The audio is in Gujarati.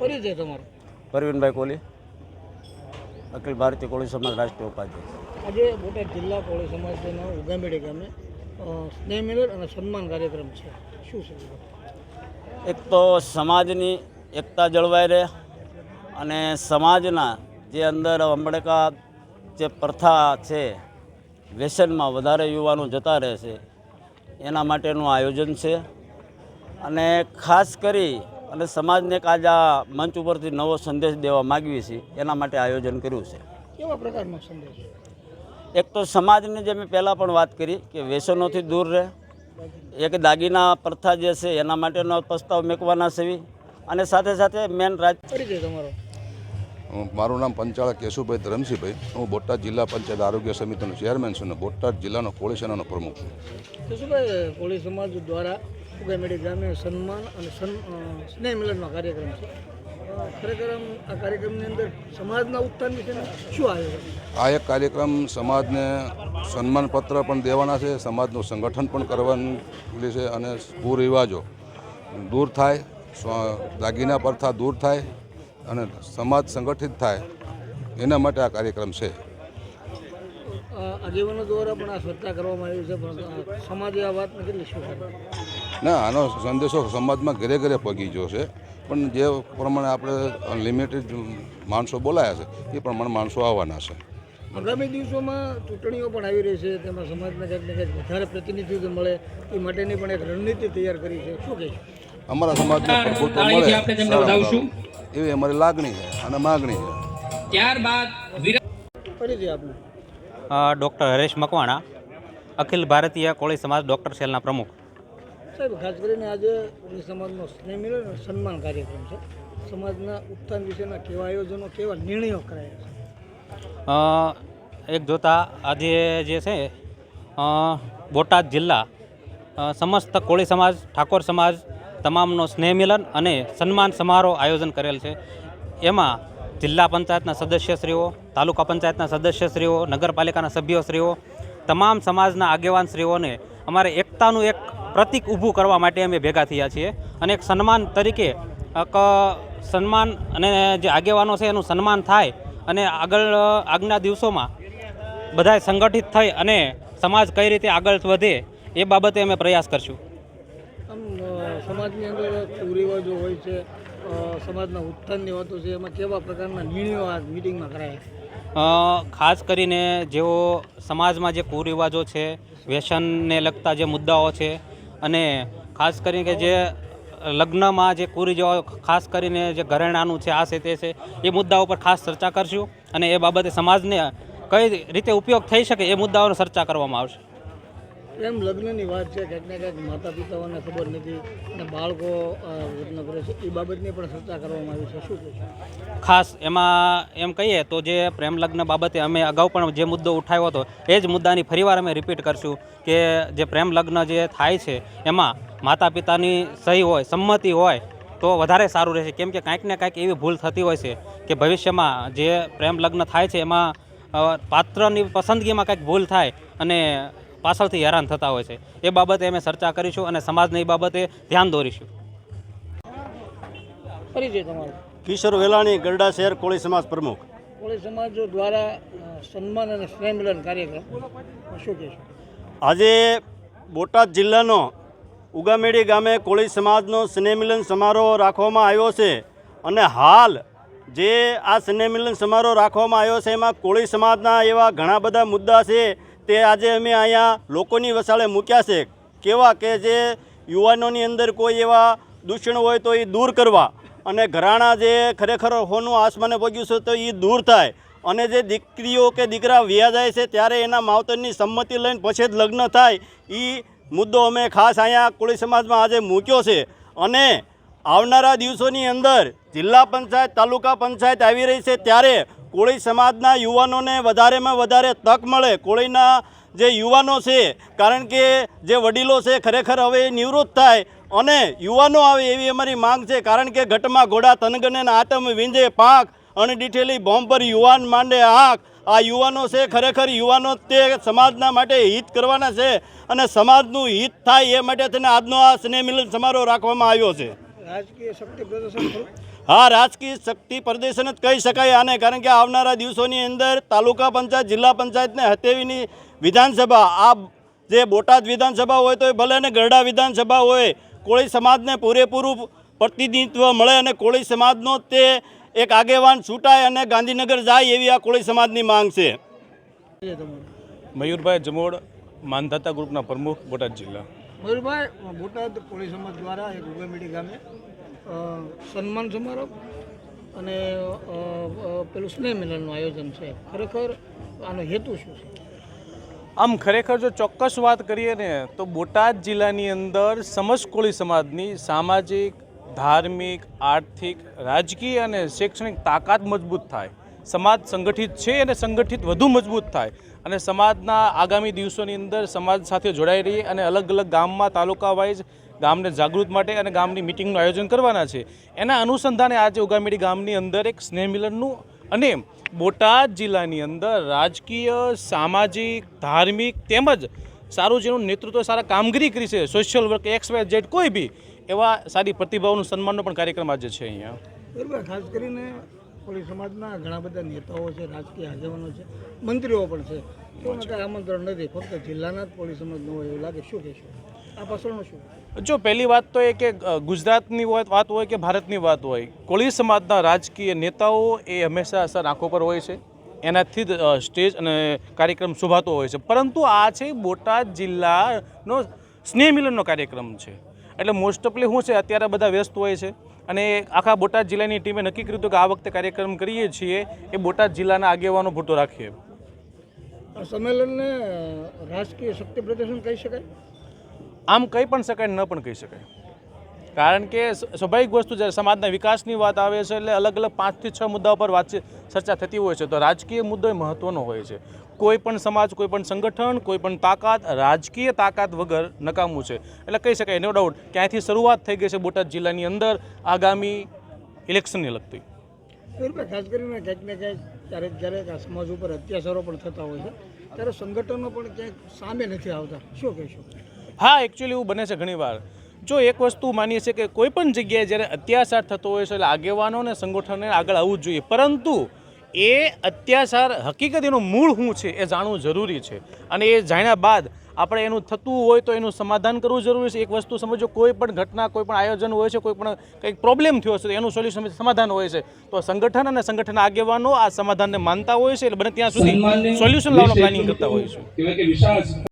પરિચય તમારો? પરવીનભાઈ કોલી, અખિલ ભારતીય કોળી સમાજ રાષ્ટ્રીય ઉપાધ્યક્ષ. આજે બોટાદ જિલ્લા કોળી સમાજના ઉગામેડી ગામે સ્નેહ મિલન અને સન્માન કાર્યક્રમ છે, શું છે? એક તો સમાજની એકતા જળવાઈ રહે અને સમાજના જે અંદર હમણાં જે પ્રથા છે વ્યસનમાં વધારે યુવાનો જતા રહે છે એના માટેનું આયોજન છે. અને ખાસ કરી અને સમાજને એક આજે આ મંચ ઉપરથી નવો સંદેશ દેવા માગીએ છીએ એના માટે આયોજન કર્યું છે. કેવા પ્રકારનો સંદેશ? એક તો સમાજની જે મેં પહેલાં પણ વાત કરી કે વ્યસનોથી દૂર રહે, એક દાગીના પ્રથા જે છે એના માટેનો પ્રસ્તાવ મૂકવાના છે. અને સાથે સાથે મેન પરિચય તમારો? મારું નામ પંચાળા કેશુભાઈ ધરમસિંહભાઈ. હું બોટાદ જિલ્લા પંચાયત આરોગ્ય સમિતિનો ચેરમેન છું અને બોટાદ જિલ્લાનો કોળી સેનાનો પ્રમુખ છું. કેશુભાઈ, કોળી સમાજ દ્વારા ઉગામેડી ગામે સન્માન અને સ્નેહ મિલનનો કાર્યક્રમ છે. ખરેખર આ કાર્યક્રમની અંદર સમાજના ઉત્થાન વિશે શું આયોજન? આ એક કાર્યક્રમ સમાજને સન્માનપત્ર પણ દેવાના છે, સમાજનું સંગઠન પણ કરવાનું છે અને કુરિવાજો દૂર થાય, દાગીના પ્રથા દૂર થાય અને સમાજ સંગઠિત થાય એના માટે આ કાર્યક્રમ છે. આગેવાનો દ્વારા પણ આ ચર્ચા કરવામાં આવી છે, પણ સમાજે આ વાતને કેટલી શું ના, આનો સંદેશો સમાજમાં ઘરે ઘરે પહોંચી ગયો છે, પણ જે પ્રમાણે આપણે લિમિટેડ માણસો બોલાયા છે એ પ્રમાણે માણસો આવવાના છે. આગામી દિવસોમાં ચૂંટણીઓ પણ આવી રહી છે, તેમાં સમાજને કંઈક ને કંઈક વધારે પ્રતિનિધિત્વ મળે એ માટેની પણ એક રણનીતિ તૈયાર કરી છે, શું કહીશું? અમારા સમાજને પ્રભુત્વ મળે એવી અમારી લાગણી છે અને માગણી છે. ત્યારબાદ ફરીથી આપને. ડૉક્ટર હરેશ મકવાણા, અખિલ ભારતીય કોળી સમાજ ડૉક્ટર સેલના પ્રમુખ. સાહેબ, ખાસ કરીને આજે કોળી સમાજનો સ્નેહ મિલન અને સન્માન કાર્યક્રમ છે. સમાજના ઉત્થાન વિશેના કેવા આયોજનો, કેવા નિર્ણયો કરાયા છે? એક જોતા આજે જે છે બોટાદ જિલ્લા સમસ્ત કોળી સમાજ, ઠાકોર સમાજ તમામનો સ્નેહ મિલન અને સન્માન સમારોહ આયોજન કરેલ છે. એમાં જિલ્લા પંચાયતના સદસ્યશ્રીઓ, તાલુકા પંચાયતના સદસ્યશ્રીઓ, નગરપાલિકાના સભ્યશ્રીઓ, તમામ સમાજના આગેવાનશ્રીઓને અમારે એકતાનું એક પ્રતીક ઊભું કરવા માટે અમે ભેગા થયા છીએ. અને એક સન્માન તરીકે સન્માન અને જે આગેવાનો છે એનું સન્માન થાય અને આગળના દિવસોમાં બધાય સંગઠિત થઈ અને સમાજ કઈ રીતે આગળ વધે એ બાબતે અમે પ્રયાસ કરશું. આમ સમાજની અંદર કુરિવાજો હોય છે, સમાજના ઉત્થાનની વાતો છે, એમાં કેવા પ્રકારના નિર્ણયો આ મિટિંગમાં કરાયા? ખાસ કરીને જેઓ સમાજમાં જે કુરિવાજો છે, વ્યસનને લગતા જે મુદ્દાઓ છે અને ખાસ કરીને કે જે લગ્નમાં જે કુરિવાજો, ખાસ કરીને જે ઘરેણાનું છે, આ છે તે છે, એ મુદ્દાઓ પર ખાસ ચર્ચા કરશું અને એ બાબતે સમાજને કઈ રીતે ઉપયોગ થઈ શકે એ મુદ્દાઓની ચર્ચા કરવામાં આવશે. એમ લગ્નની વાત છે, ક્યાંક ને ક્યાંક માતા પિતાઓને ખબર નથી અને બાળકો લગ્ન કરે છે, એ બાબતની પણ ચર્ચા કરવામાં આવી છે, શું કહીશું? ખાસ એમાં એમ કહીએ તો જે પ્રેમ લગ્ન બાબતે અમે અગાઉ પણ જે મુદ્દો ઉઠાવ્યો હતો એ જ મુદ્દાની ફરીવાર અમે રિપીટ કરશું કે જે પ્રેમ લગ્ન જે થાય છે એમાં માતા પિતાની સહી હોય, સંમતિ હોય તો વધારે સારું રહેશે. કેમ કે કાંઈક ને કાંઈક એવી ભૂલ થતી હોય છે કે ભવિષ્યમાં જે પ્રેમ લગ્ન થાય છે એમાં પાત્રની પસંદગીમાં કંઈક ભૂલ થાય અને પાછળથી હેરાન થતા હોય છે. એ બાબતે અમે ચર્ચા કરીશું અને સમાજને એ બાબતે ધ્યાન દોરીશું. પરિચય તમારો? કિશોર વેલાણી, ગરડા શહેર કોળી સમાજ પ્રમુખ. કોળી સમાજ દ્વારા સન્માન અને સ્નેહ મિલન કાર્યક્રમ, શું કહીશું? આજે બોટાદ જિલ્લાનો ઉગામેડી ગામે કોળી સમાજનો સ્નેહ મિલન સમારોહ રાખવામાં આવ્યો છે અને હાલ જે આ સ્નેહ મિલન સમારોહ રાખવામાં આવ્યો છે એમાં કોળી સમાજના એવા ઘણા બધા મુદ્દા છે તે આજે અમે અહીંયા લોકોની વસાળે મૂક્યા છે. કેવા કે જે યુવાનોની અંદર કોઈ એવા દૂષણ હોય તો એ દૂર કરવા અને ઘરાણા જે ખરેખર હોનું આસમાને પહોંચ્યું છે તો એ દૂર થાય અને જે દીકરીઓ કે દીકરા વ્યા જાય છે ત્યારે એના માવતરની સંમતિ લઈને પછી જ લગ્ન થાય એ મુદ્દો અમે ખાસ અહીંયા કોળી સમાજમાં આજે મૂક્યો છે. અને આવનારા દિવસોની અંદર જિલ્લા પંચાયત, તાલુકા પંચાયત આવી રહી છે ત્યારે કોળી સમાજના યુવાનોને વધારેમાં વધારે તક મળે. કોળીના જે યુવાનો છે, કારણ કે જે વડીલો છે ખરેખર હવે નિવૃત્ત થાય અને યુવાનો આવે એવી અમારી માંગ છે. કારણ કે ઘટમાં ઘોડા તનગને આતમ વિંજે પાંખ અણડીઠેલી બોમ્બ પર યુવાન માંડે આંખ. આ યુવાનો છે ખરેખર યુવાનો તે સમાજના માટે હિત કરવાના છે અને સમાજનું હિત થાય એ માટે તેને આજનો આ સ્નેહ મિલન સમારોહ રાખવામાં આવ્યો છે. રાજકીય શક્તિ પ્રદર્શન હા, રાજકીય શક્તિ પ્રદર્શન જ કહી શકાય આને, કારણ કે આવનારા દિવસોની અંદર તાલુકા પંચાયત, જિલ્લા પંચાયતને હતેવીની વિધાનસભા, આ જે બોટાદ વિધાનસભા હોય તો ભલે ને ગરડા વિધાનસભા હોય, કોળી સમાજને પૂરેપૂરું પ્રતિનિધિત્વ મળે અને કોળી સમાજનો તે એક આગેવાન છૂટાય અને ગાંધીનગર જાય એવી આ કોળી સમાજની માંગ છે. મયુરભાઈ જમોડ, માનધાતા ગ્રુપના પ્રમુખ, બોટાદ જિલ્લા. મયુરભાઈ, બોટાદ કોળી સમાજ દ્વારા એક ઉગામેડી ગામે સન્માન સમારોહ અને પેલું સ્નેહ મિલનનું આયોજન છે. ખરેખર આનો હેતુ શું છે? આમ ખરેખર જો ચોક્કસ વાત કરીએ ને તો બોટાદ જિલ્લાની અંદર સમસ્ત કોળી સમાજની સામાજિક, ધાર્મિક, આર્થિક, રાજકીય અને શૈક્ષણિક તાકાત મજબૂત થાય, સમાજ સંગઠિત છે અને સંગઠિત વધુ મજબૂત થાય અને સમાજના આગામી દિવસોની અંદર સમાજ સાથે જોડાઈ રહીએ અને અલગ અલગ ગામમાં તાલુકા વાઇઝ ગામને જાગૃત માટે અને ગામની મિટિંગનું આયોજન કરવાના છે. એના અનુસંધાને આજે ઉગામેડી ગામની અંદર એક સ્નેહ મિલનનું અને બોટાદ જિલ્લાની અંદર રાજકીય, સામાજિક, ધાર્મિક તેમજ સારું જેનું નેતૃત્વ, સારા કામગીરી કરી છે, સોશિયલ વર્ક, XYZ કોઈ બી એવા સારી પ્રતિભાઓનું સન્માનનો પણ કાર્યક્રમ આજે છે અહીંયા. બરાબર. ખાસ કરીને કોળી સમાજના ઘણા બધા નેતાઓ છે, રાજકીય આગેવાનો છે, મંત્રીઓ પણ છે. તો કાંઈ આમંત્રણ નથી, ફક્ત જિલ્લાના જ કોળી સમાજ ન હોય એવું લાગે. શું કહેશો આ પાછળનું શું? જો પહેલી વાત તો એ કે ગુજરાતની વાત હોય કે ભારતની વાત હોય, કોળી સમાજના રાજકીય નેતાઓ એ હંમેશા સર આંખો પર હોય છે, એનાથી જ સ્ટેજ અને કાર્યક્રમ શોભાતો હોય છે. પરંતુ આ છે બોટાદ જિલ્લાનો સ્નેહ મિલનનો કાર્યક્રમ છે, એટલે મોસ્ટ ઓફલી શું છે અત્યારે બધા વ્યસ્ત હોય છે અને આખા બોટાદ જિલ્લાની ટીમે નક્કી કર્યું હતું કે આ વખતે કાર્યક્રમ કરીએ છીએ એ બોટાદ જિલ્લાના આગેવાનો પૂરતો રાખીએ. આ સંમેલનને રાજકીય શક્તિ પ્રદર્શન કહી શકાય? આમ કહી પણ શકાય, ન પણ કહી શકાય, કારણ કે સ્વાભાવિક વસ્તુ જ્યારે સમાજના વિકાસની વાત આવે છે એટલે અલગ અલગ 5 થી 6 મુદ્દાઓ પર વાતચીત ચર્ચા થતી હોય છે. તો રાજકીય મુદ્દો એ મહત્ત્વનો હોય છે. કોઈ પણ સમાજ, કોઈ પણ સંગઠન, કોઈ પણ તાકાત રાજકીય તાકાત વગર નકામું છે. એટલે કહી શકાય નો ડાઉટ ક્યાંયથી શરૂઆત થઈ ગઈ છે બોટાદ જિલ્લાની અંદર આગામી ઇલેક્શનને લગતી. ખાસ કરીને ક્યાંક ને ક્યાંક ક્યારેક આ સમાજ ઉપર અત્યાચારો પણ થતા હોય છે, ત્યારે સંગઠનો પણ ક્યાંક સામે નથી આવતા. શું કહેશો? હા, એકચ્યુઅલી એવું બને છે ઘણીવાર. જો એક વસ્તુ માનીએ છીએ કે કોઈ પણ જગ્યાએ જ્યારે અત્યાચાર થતો હોય છે એટલે આગેવાનો અને સંગઠનને આગળ આવવું જ જોઈએ, પરંતુ એ અત્યાચાર હકીકત એનું મૂળ શું છે એ જાણવું જરૂરી છે અને એ જાણ્યા બાદ આપણે એનું થતું હોય તો એનું સમાધાન કરવું જરૂરી છે. એક વસ્તુ સમજો, કોઈ પણ ઘટના, કોઈ પણ આયોજન હોય છે, કોઈ પણ કંઈક પ્રોબ્લેમ થયો છે તો એનું સોલ્યુશન સમાધાન હોય છે. તો સંગઠન અને સંગઠનના આગેવાનો આ સમાધાનને માનતા હોય છે એટલે બને ત્યાં સુધી સોલ્યુશન લાવવાનું પ્લાનિંગ કરતા હોય છે.